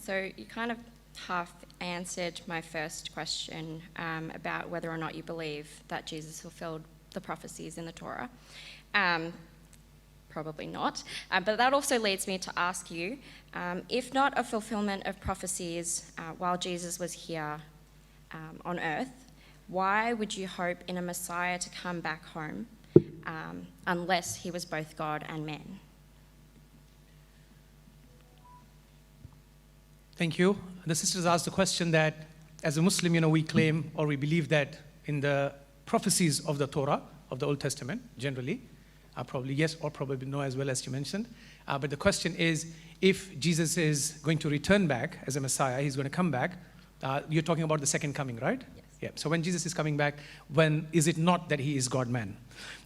So you kind of half answered my first question about whether or not you believe that Jesus fulfilled the prophecies in the Torah. Probably not. But that also leads me to ask you, if not a fulfillment of prophecies while Jesus was here on earth, why would you hope in a Messiah to come back home unless he was both God and man? Thank you. The sisters asked the question that as a Muslim, we claim or we believe that in the prophecies of the Torah, of the Old Testament, generally, probably yes or probably no as well as you mentioned. But the question is, if Jesus is going to return back as a Messiah, he's going to come back, you're talking about the second coming, right? Yes. Yeah. So when Jesus is coming back, when is it not that he is God-man?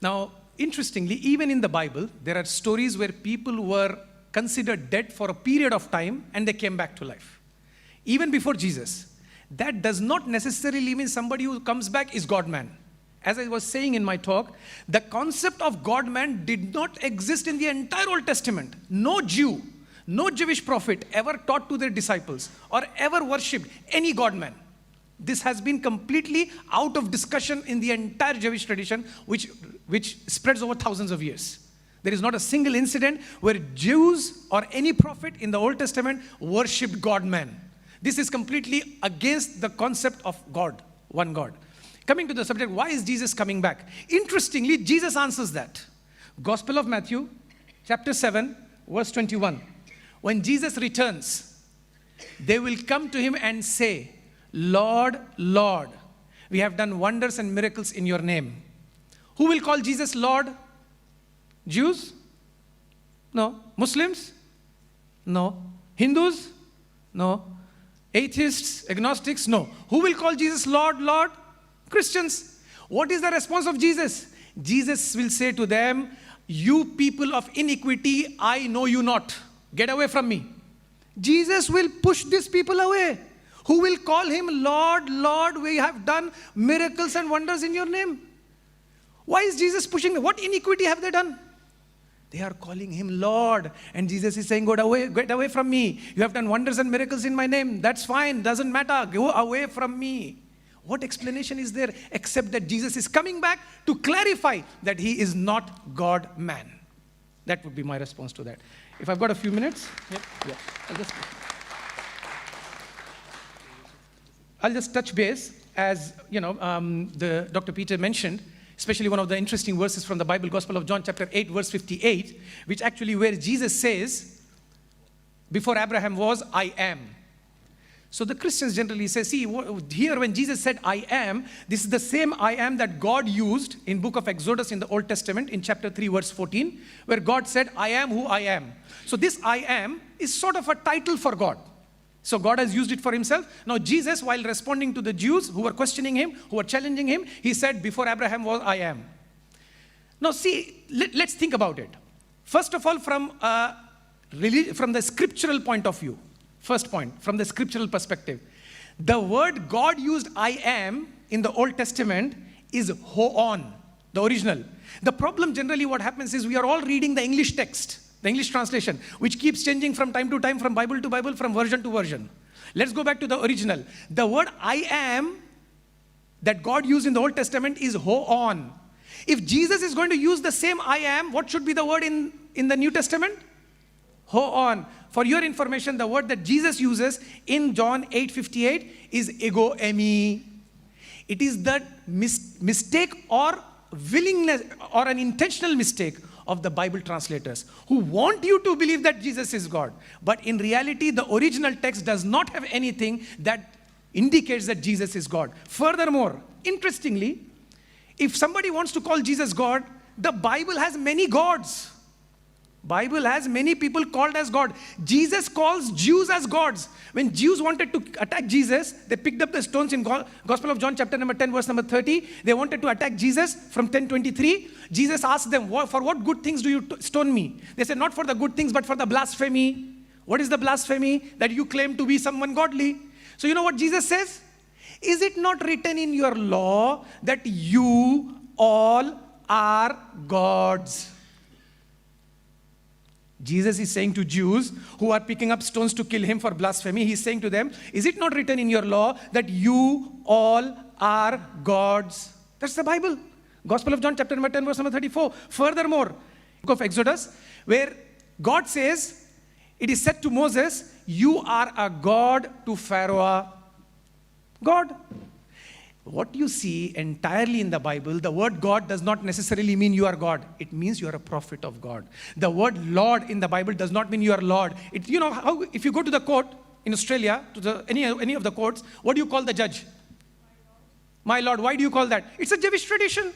Now, interestingly, even in the Bible, there are stories where people were considered dead for a period of time and they came back to life. Even before Jesus. That does not necessarily mean somebody who comes back is God-man. As I was saying in my talk, the concept of God-man did not exist in the entire Old Testament. No Jew, no Jewish prophet ever taught to their disciples or ever worshipped any God-man. This has been completely out of discussion in the entire Jewish tradition, which spreads over thousands of years. There is not a single incident where Jews or any prophet in the Old Testament worshipped God-man. This is completely against the concept of God, one God. Coming to the subject, why is Jesus coming back? Interestingly, Jesus answers that. Gospel of Matthew, chapter 7, verse 21. When Jesus returns, they will come to him and say, Lord, Lord, we have done wonders and miracles in your name. Who will call Jesus Lord? Jews? No. Muslims? No. Hindus? No. Atheists? Agnostics? No. Who will call Jesus Lord, Lord? Christians. What is the response of Jesus? Jesus will say to them, you people of iniquity, I know you not. Get away from me. Jesus will push these people away. Who will call him Lord, Lord, we have done miracles and wonders in your name. Why is Jesus pushing them? What iniquity have they done? They are calling him Lord. And Jesus is saying, get away from me. You have done wonders and miracles in my name. That's fine. Doesn't matter. Go away from me. What explanation is there except that Jesus is coming back to clarify that he is not God-man? That would be my response to that. If I've got a few minutes. Yeah. I'll just touch base. As Dr. Peter mentioned, especially one of the interesting verses from the Bible, Gospel of John, chapter 8, verse 58, which actually where Jesus says, before Abraham was, I am. So the Christians generally say, see, here when Jesus said, I am, this is the same I am that God used in book of Exodus in the Old Testament, in chapter 3, verse 14, where God said, I am who I am. So this I am is sort of a title for God. So God has used it for himself. Now Jesus, while responding to the Jews who were questioning him, who were challenging him, he said, before Abraham was, I am. Now see, let's think about it. First of all, from the scriptural point of view, first point, from the scriptural perspective, the word God used, I am, in the Old Testament is ho-on, the original. The problem generally what happens is we are all reading the English text, the English translation, which keeps changing from time to time, from Bible to Bible, from version to version. Let's go back to the original. The word I am that God used in the Old Testament is ho-on. If Jesus is going to use the same I am, what should be the word in the New Testament? Ho-on. For your information, the word that Jesus uses in John 8:58 is ego eimi. It is the mistake or willingness or an intentional mistake of the Bible translators who want you to believe that Jesus is God. But in reality, the original text does not have anything that indicates that Jesus is God. Furthermore, interestingly, if somebody wants to call Jesus God, the Bible has many gods. Bible has many people called as God. Jesus calls Jews as gods. When Jews wanted to attack Jesus, they picked up the stones in Gospel of John chapter number 10 verse number 30. They wanted to attack Jesus from 10:23. Jesus asked them, for what good things do you stone me? They said, not for the good things, but for the blasphemy. What is the blasphemy? That you claim to be someone godly. So you know what Jesus says? Is it not written in your law that you all are gods? Jesus is saying to Jews who are picking up stones to kill him for blasphemy, he's saying to them, is it not written in your law that you all are gods? That's the Bible. Gospel of John chapter number 10 verse number 34. Furthermore, book of Exodus, where God says, it is said to Moses, you are a God to Pharaoh. God. What you see entirely in the Bible, the word God does not necessarily mean you are God. It means you are a prophet of God. The word Lord in the Bible does not mean you are Lord. You know how if you go to the court in Australia, to any of the courts, what do you call the judge? My Lord. Why do you call that? It's a Jewish tradition.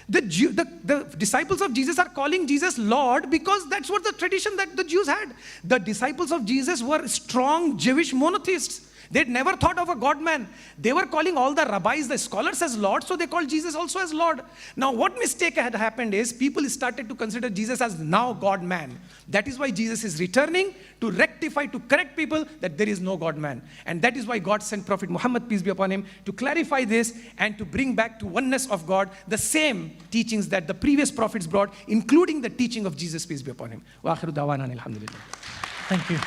The disciples of Jesus are calling Jesus Lord because that's what the tradition that the Jews had. The disciples of Jesus were strong Jewish monotheists. They'd never thought of a God-man. They were calling all the rabbis, the scholars as Lord, so they called Jesus also as Lord. Now, what mistake had happened is people started to consider Jesus as now God-man. That is why Jesus is returning to rectify, to correct people that there is no God-man. And that is why God sent Prophet Muhammad, peace be upon him, to clarify this and to bring back to oneness of God the same teachings that the previous prophets brought, including the teaching of Jesus, peace be upon him. Wa akhiru da'wana alhamdulillah. Thank you.